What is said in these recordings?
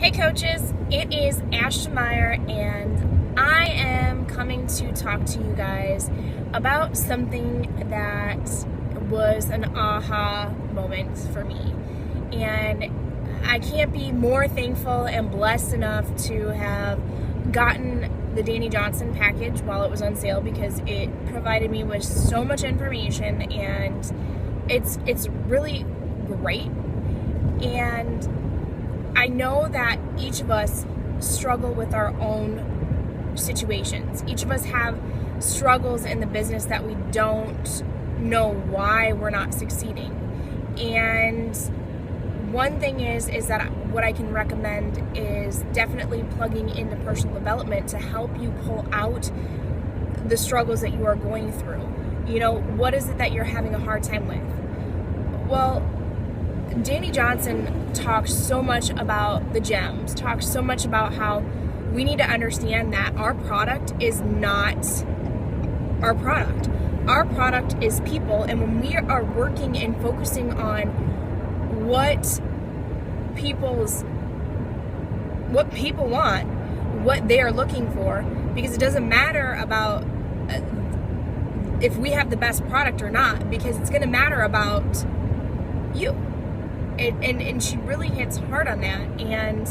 Hey coaches, it is Ashton Meyer and I am coming to talk to you guys about something that was an aha moment for me. And I can't be more thankful and blessed enough to have gotten the Dani Johnson package while it was on sale, because it provided me with so much information and it's really great. And I know that each of us struggle with our own situations. Each of us have struggles in the business that we don't know why we're not succeeding. And one thing is that what I can recommend is definitely plugging into personal development to help you pull out the struggles that you are going through. You know, what is it that you're having a hard time with? Well, Dani Johnson talks so much about the gems, talks so much about how we need to understand that our product is not our product. Our product is people, and when we are working and focusing on what people want, what they are looking for, because it doesn't matter about if we have the best product or not, because it's going to matter about you. And she really hits hard on that. And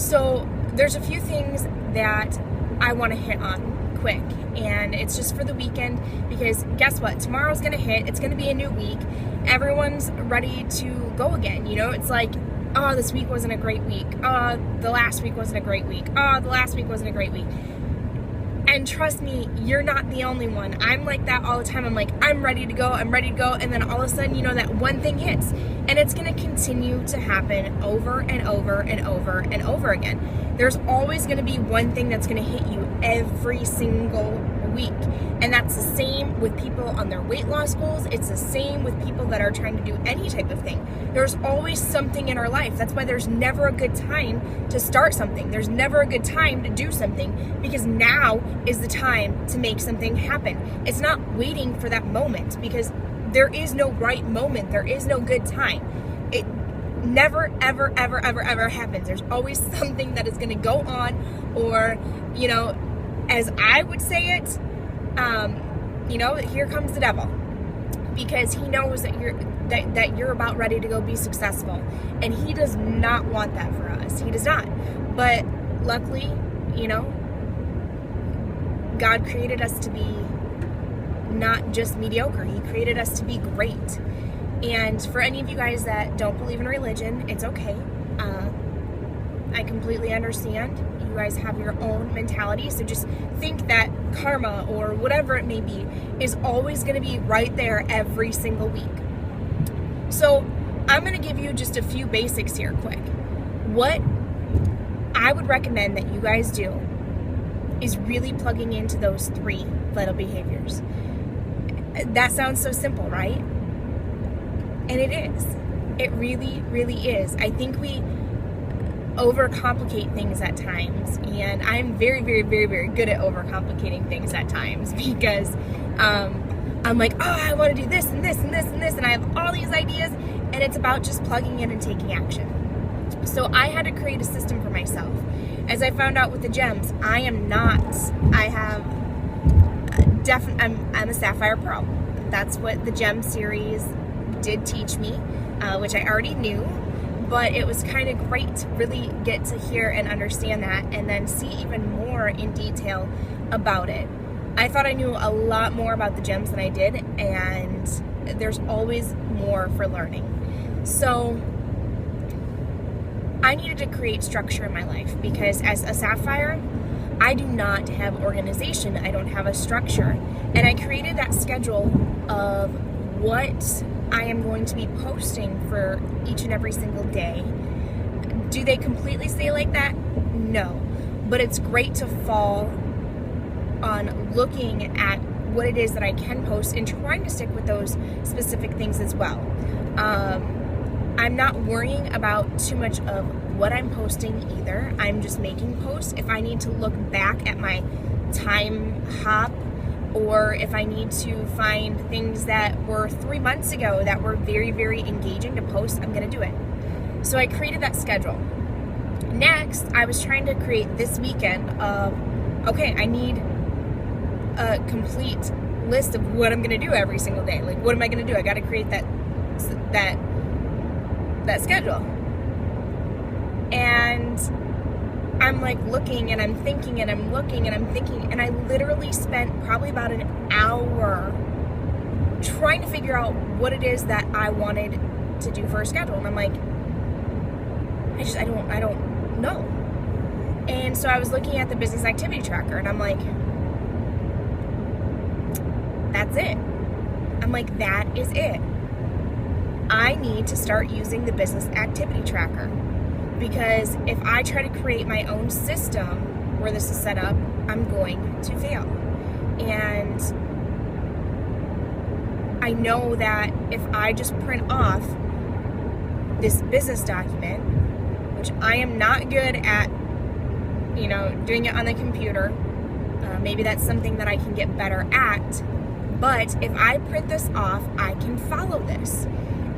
so there's a few things that I want to hit on quick, and it's just for the weekend, because guess what, tomorrow's gonna hit, it's gonna be a new week, everyone's ready to go again. You know, it's like, oh, this week wasn't a great week, the last week wasn't a great week, the last week wasn't a great week. And trust me, you're not the only one. I'm like that all the time. I'm like, I'm ready to go, and then all of a sudden, you know, that one thing hits, and it's gonna continue to happen over and over and over and over again. There's always gonna be one thing that's gonna hit you every single week. And that's the same with people on their weight loss goals. It's the same with people that are trying to do any type of thing. There's always something in our life. That's why there's never a good time to start something. There's never a good time to do something, because now is the time to make something happen. It's not waiting for that moment, because there is no right moment. There is no good time. It never, ever, ever, ever, ever happens. There's always something that is going to go on, or, you know, as I would say it, you know, here comes the devil, because he knows that you're about ready to go be successful, and he does not want that for us. He does not. But luckily, you know, God created us to be not just mediocre. He created us to be great. And for any of you guys that don't believe in religion, it's okay. I completely understand. You guys have your own mentality, so just think that karma, or whatever it may be, is always going to be right there every single week. So I'm going to give you just a few basics here quick. What I would recommend that you guys do is really plugging into those 3 vital behaviors. That sounds so simple, right? And it is. It really, really is. I think we overcomplicate things at times, and I'm very, very, very, very good at overcomplicating things at times, because I'm like, oh, I want to do this and this and this and this, and I have all these ideas, and it's about just plugging in and taking action. So I had to create a system for myself. As I found out with the gems, I'm a Sapphire Pro. That's what the Gem series did teach me, which I already knew, but it was kind of great to really get to hear and understand that, and then see even more in detail about it. I thought I knew a lot more about the gems than I did, and there's always more for learning. So I needed to create structure in my life, because as a Sapphire, I do not have organization. I don't have a structure. And I created that schedule of what I am going to be posting for each and every single day. Do they completely stay like that? No. But it's great to fall on looking at what it is that I can post and trying to stick with those specific things as well. I'm not worrying about too much of what I'm posting either. I'm just making posts. If I need to look back at my time hop, or if I need to find things that were 3 months ago that were very, very engaging to post, I'm gonna do it. So I created that schedule. Next, I was trying to create this weekend of, okay, I need a complete list of what I'm going to do every single day. Like, what am I going to do? I got to create that schedule. And I'm like looking and I'm thinking and I'm looking and I'm thinking, and I literally spent probably about an hour trying to figure out what it is that I wanted to do for a schedule. And I'm like, I don't know. And so I was looking at the business activity tracker and I'm like, that's it. I'm like, that is it. I need to start using the business activity tracker, because if I try to create my own system where this is set up, I'm going to fail. And I know that if I just print off this business document, which I am not good at, doing it on the computer, maybe that's something that I can get better at, but if I print this off, I can follow this.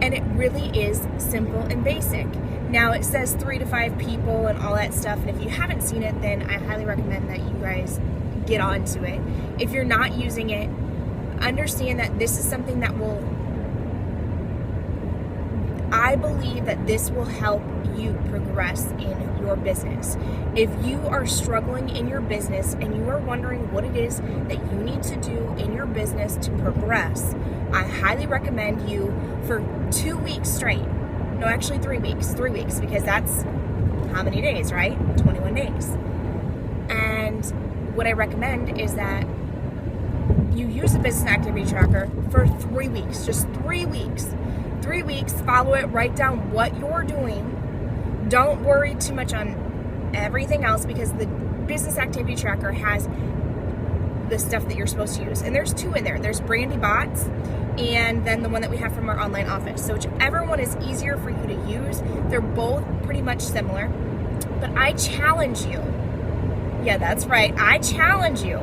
And it really is simple and basic. Now it says 3 to 5 people and all that stuff, and if you haven't seen it, then I highly recommend that you guys get onto it. If you're not using it, understand that this is something that I believe that this will help you progress in your business. If you are struggling in your business and you are wondering what it is that you need to do in your business to progress, I highly recommend you for 2 weeks straight. No, actually 3 weeks. 3 weeks, because that's how many days, right? 21 days. And what I recommend is that you use the business activity tracker for 3 weeks, just 3 weeks. 3 weeks, follow it, write down what you're doing. Don't worry too much on everything else, because the business activity tracker has the stuff that you're supposed to use. And there's 2 in there. There's Brandy Bots and then the one that we have from our online office. So whichever one is easier for you to use, they're both pretty much similar. But I challenge you, yeah, that's right, I challenge you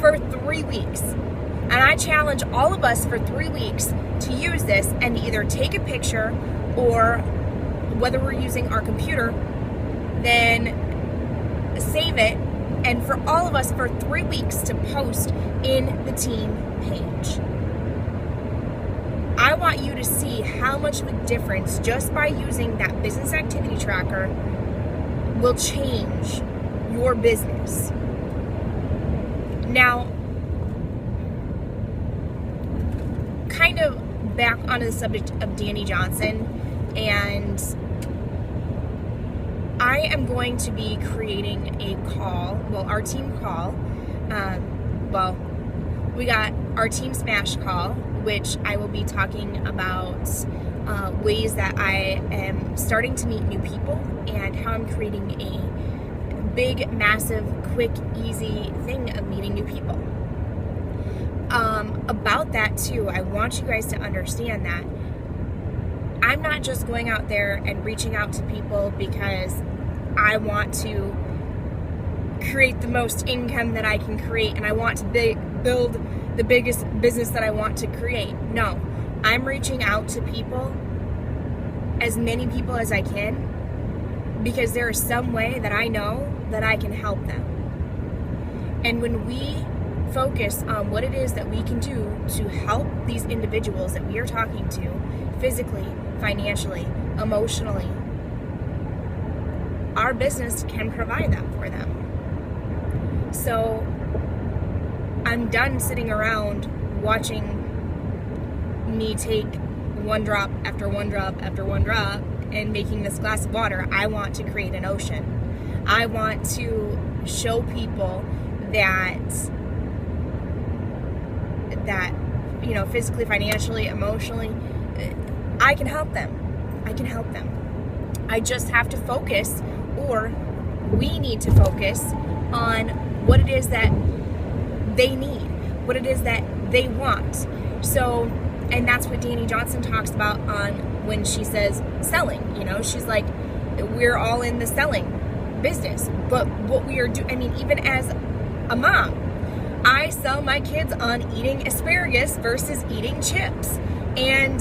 for 3 weeks. And I challenge all of us for 3 weeks to use this and either take a picture, or whether we're using our computer, then save it, and for all of us for 3 weeks to post in the team page. I want you to see how much of a difference just by using that business activity tracker will change your business. Now, kind of back onto the subject of Dani Johnson, and I am going to be creating a call, our team call. We got our Team Smash call, which I will be talking about ways that I am starting to meet new people and how I'm creating a big, massive, quick, easy thing of meeting new people. About that too, I want you guys to understand that I'm not just going out there and reaching out to people because I want to create the most income that I can create and I want to build the biggest business that I want to create. No, I'm reaching out to people, as many people as I can, because there is some way that I know that I can help them. And when we focus on what it is that we can do to help these individuals that we are talking to, physically, financially, emotionally, our business can provide that for them. So I'm done sitting around watching me take one drop after one drop after one drop and making this glass of water. I want to create an ocean. I want to show people that physically, financially, emotionally, I can help them. I can help them. I just have to focus, or we need to focus on what it is that they need, what it is that they want. So, and that's what Dani Johnson talks about on when she says selling. She's like, we're all in the selling business, but what we are doing, even as a mom, I sell my kids on eating asparagus versus eating chips. And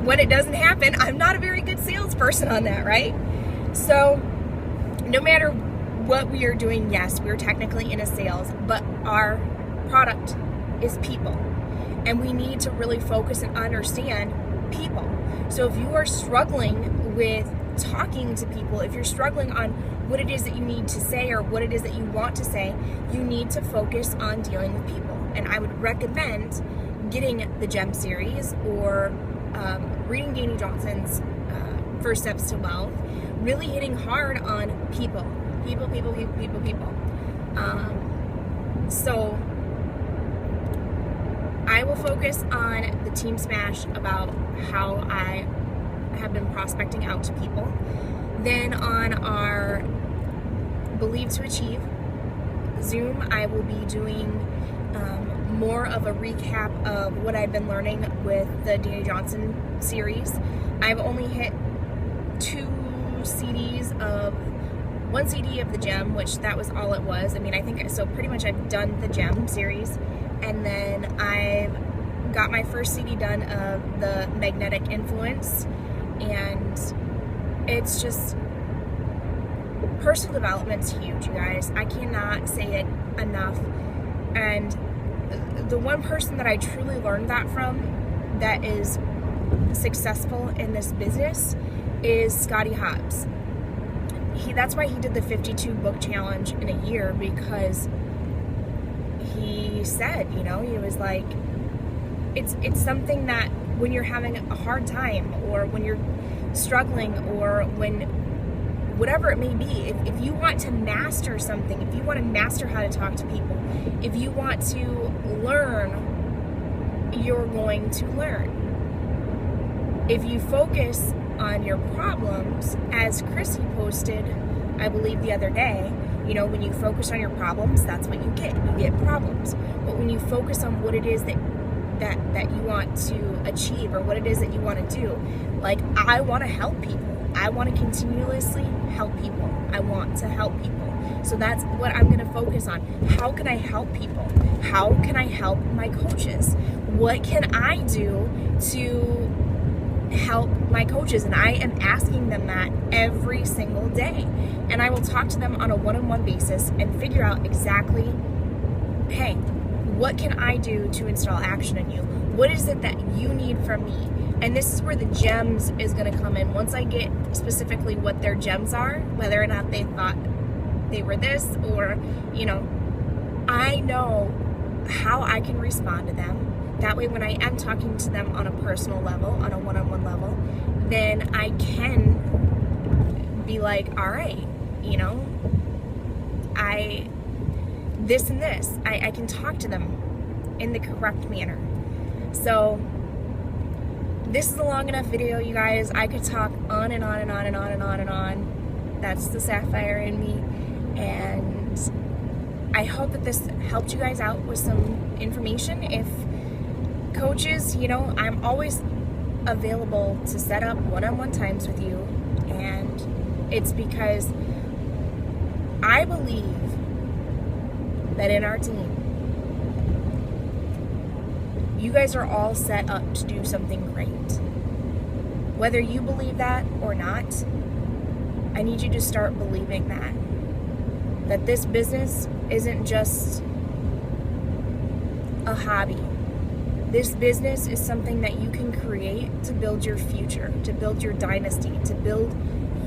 when it doesn't happen, I'm not a very good salesperson on that, right? So no matter what we are doing, yes, we're technically in a sales, but our product is people. And we need to really focus and understand people. So if you are struggling with talking to people, if you're struggling on what it is that you need to say or what it is that you want to say, you need to focus on dealing with people. And I would recommend getting the GEM series or reading Dani Johnson's First Steps to Wealth, really hitting hard on people. So I will focus on the Team Smash about how I have been prospecting out to people. Then on our Believe to Achieve Zoom, I will be doing more of a recap of what I've been learning with the Dani Johnson series. I've only hit 2 CDs of 1 CD of the GEM, which that was all it was. I mean, I think so. Pretty much I've done the GEM series, and then I've got my first CD done of the Magnetic Influence, and it's just personal development's huge, you guys. I cannot say it enough. And the one person that I truly learned that from, that is successful in this business, is Scotty Hobbs. That's why he did the 52 book challenge in a year, because he said, you know, he was like, it's something that when you're having a hard time, or when you're struggling, or when whatever it may be, if you want to master something, if you want to master how to talk to people, if you want to learn, you're going to learn. If you focus on your problems, as Chrissy posted, I believe the other day, you know, when you focus on your problems, that's what you get. You get problems. But when you focus on what it is that you want to achieve, or what it is that you want to do, like, I want to help people. I want to continuously help people. I want to help people. So that's what I'm going to focus on. How can I help people? How can I help my coaches? What can I do to help my coaches? And I am asking them that every single day. And I will talk to them on a one-on-one basis and figure out exactly, hey, what can I do to install action in you? What is it that you need from me? And this is where the gems is going to come in. Once I get specifically what their gems are, whether or not they thought they were this, or, you know, I know how I can respond to them. That way, when I am talking to them on a personal level, on a one-on-one level, then I can be like, all right, you know, this and this, I can talk to them in the correct manner. So this is a long enough video, you guys. I could talk on and on and on and on and on and on. That's the sapphire in me. And I hope that this helped you guys out with some information. If coaches, you know, I'm always available to set up one-on-one times with you. And it's because I believe that in our team, you guys are all set up to do something great. Whether you believe that or not, I need you to start believing that this business isn't just a hobby. This business is something that you can create to build your future, to build your dynasty, to build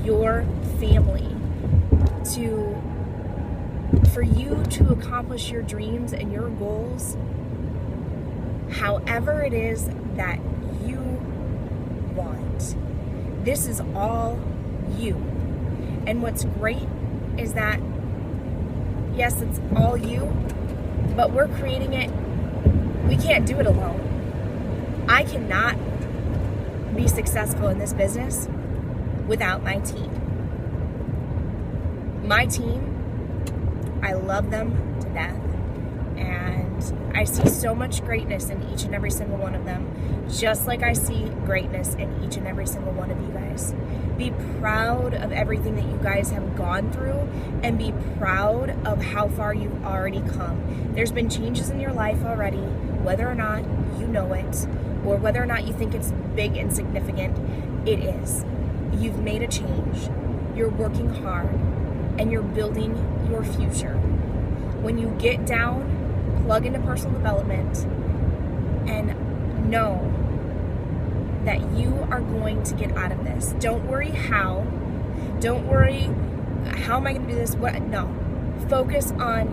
your family, for you to accomplish your dreams and your goals however it is that you want. This is all you. And what's great is that, yes, it's all you, but we're creating it. We can't do it alone. I cannot be successful in this business without my team. My team, I love them to death. And I see so much greatness in each and every single one of them, just like I see greatness in each and every single one of you guys. Be proud of everything that you guys have gone through, and be proud of how far you've already come. There's been changes in your life already, whether or not you know it, or whether or not you think it's big and significant. It is. You've made a change. you're working hard, and you're building your future. When you get down, plug into personal development and know that you are going to get out of this. Don't worry how. Don't worry, how am I going to do this? What? No. Focus on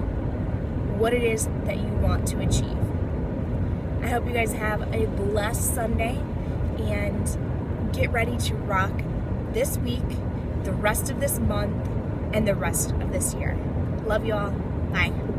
what it is that you want to achieve. I hope you guys have a blessed Sunday and get ready to rock this week, the rest of this month, and the rest of this year. Love you all. Bye.